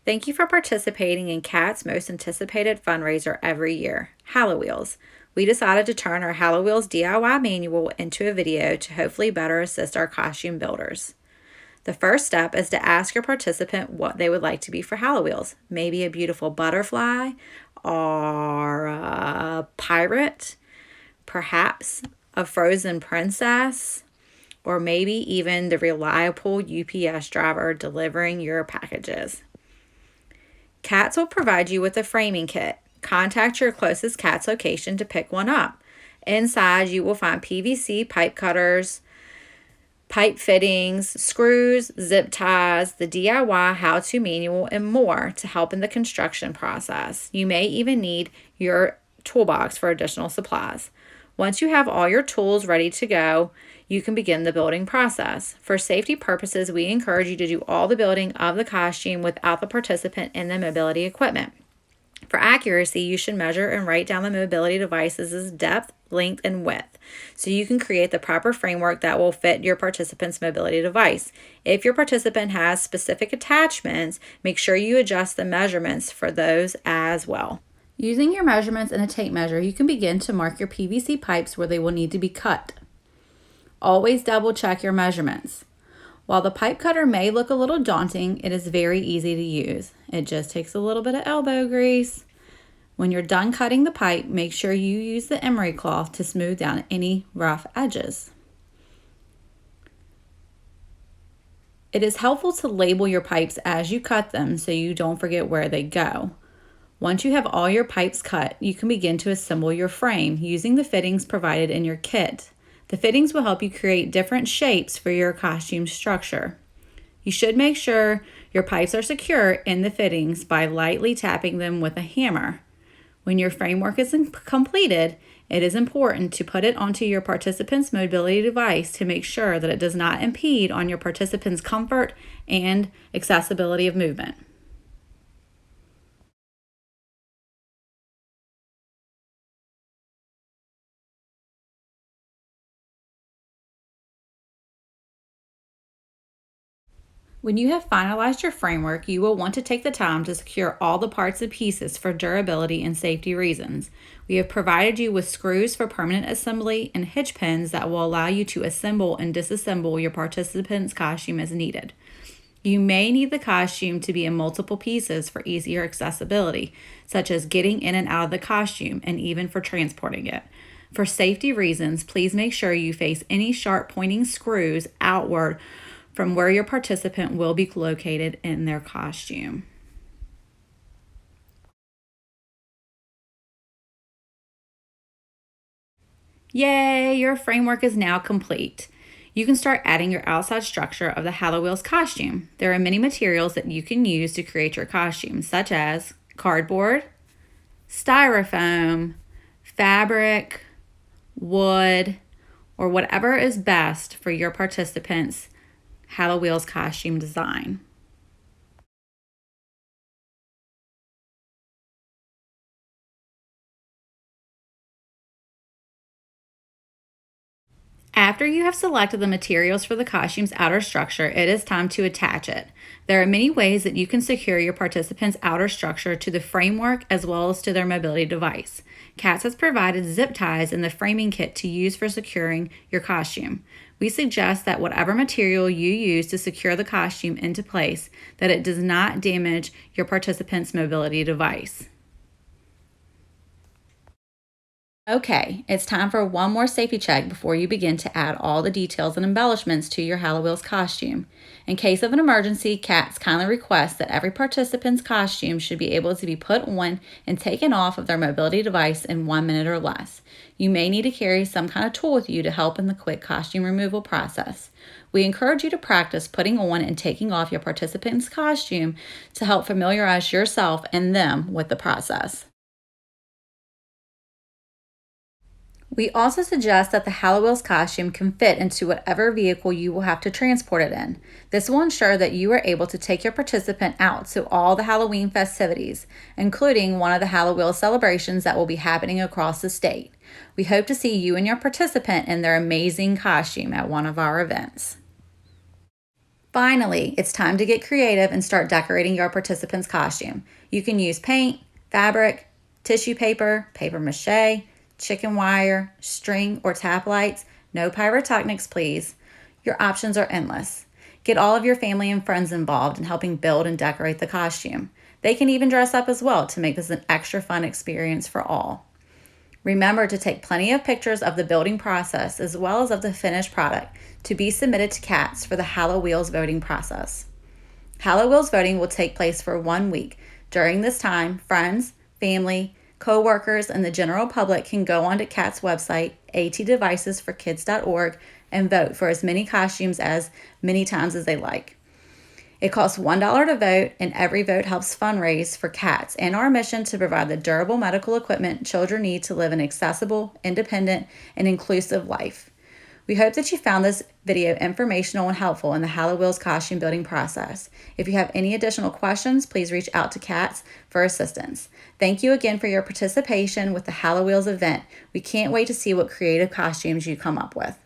Thank you for participating in C.A.T.S most anticipated fundraiser every year, Hallowheels. We decided to turn our Hallowheels D.I.Y manual into a video to hopefully better assist our costume builders. The first step is to ask your participant what they would like to be for Hallowheels. Maybe a beautiful butterfly or a pirate, perhaps a frozen princess, or maybe even the reliable UPS driver delivering your packages. C.A.T.S will provide you with a framing kit. Contact your closest C.A.T.S location to pick one up. Inside, you will find PVC pipe cutters, pipe fittings, screws, zip ties, the D.I.Y how-to manual, and more to help in the construction process. You may even need your toolbox for additional supplies. Once you have all your tools ready to go, you can begin the building process. For safety purposes, we encourage you to do all the building of the costume without the participant in the mobility equipment. For accuracy, you should measure and write down the mobility devices' depth, length, and width, so you can create the proper framework that will fit your participant's mobility device. If your participant has specific attachments, make sure you adjust the measurements for those as well. Using your measurements and a tape measure, you can begin to mark your PVC pipes where they will need to be cut. Always double check your measurements. While the pipe cutter may look a little daunting, it is very easy to use. It just takes a little bit of elbow grease. When you're done cutting the pipe, make sure you use the emery cloth to smooth down any rough edges. It is helpful to label your pipes as you cut them so you don't forget where they go. Once you have all your pipes cut, you can begin to assemble your frame using the fittings provided in your kit. The fittings will help you create different shapes for your costume structure. You should make sure your pipes are secure in the fittings by lightly tapping them with a hammer. When your framework is completed, it is important to put it onto your participant's mobility device to make sure that it does not impede on your participant's comfort and accessibility of movement. When you have finalized your framework, you will want to take the time to secure all the parts and pieces for durability and safety reasons. We have provided you with screws for permanent assembly and hitch pins that will allow you to assemble and disassemble your participant's costume as needed. You may need the costume to be in multiple pieces for easier accessibility, such as getting in and out of the costume and even for transporting it. For safety reasons, please make sure you face any sharp pointing screws outward from where your participant will be located in their costume. Yay, your framework is now complete. You can start adding your outside structure of the Hallowheels costume. There are many materials that you can use to create your costume, such as cardboard, styrofoam, fabric, wood, or whatever is best for your participants' Hallowheels costume design. After you have selected the materials for the costume's outer structure, it is time to attach it. There are many ways that you can secure your participant's outer structure to the framework as well as to their mobility device. C.A.T.S has provided zip ties in the framing kit to use for securing your costume. We suggest that whatever material you use to secure the costume into place, that it does not damage your participant's mobility device. Okay, it's time for one more safety check before you begin to add all the details and embellishments to your Hallowheels costume. In case of an emergency, C.A.T.S kindly requests that every participant's costume should be able to be put on and taken off of their mobility device in 1 minute or less. You may need to carry some kind of tool with you to help in the quick costume removal process. We encourage you to practice putting on and taking off your participant's costume to help familiarize yourself and them with the process. We also suggest that the Hallowheels costume can fit into whatever vehicle you will have to transport it in. This will ensure that you are able to take your participant out to all the Halloween festivities, including one of the Hallowheels celebrations that will be happening across the state. We hope to see you and your participant in their amazing costume at one of our events. Finally, it's time to get creative and start decorating your participant's costume. You can use paint, fabric, tissue paper, paper mache, chicken wire, string, or tap lights. No pyrotechnics, please. Your options are endless. Get all of your family and friends involved in helping build and decorate the costume. They can even dress up as well to make this an extra fun experience for all. Remember to take plenty of pictures of the building process as well as of the finished product to be submitted to C.A.T.S for the Hallowheels voting process. Hallowheels voting will take place for 1 week. During this time, friends, family, co-workers, and the general public can go onto C.A.T.S website, atdevicesforkids.org, and vote for as many costumes as many times as they like. It costs $1 to vote, and every vote helps fundraise for C.A.T.S and our mission to provide the durable medical equipment children need to live an accessible, independent, and inclusive life. We hope that you found this video informational and helpful in the Hallowheels costume building process. If you have any additional questions, please reach out to C.A.T.S for assistance. Thank you again for your participation with the Hallowheels event. We can't wait to see what creative costumes you come up with.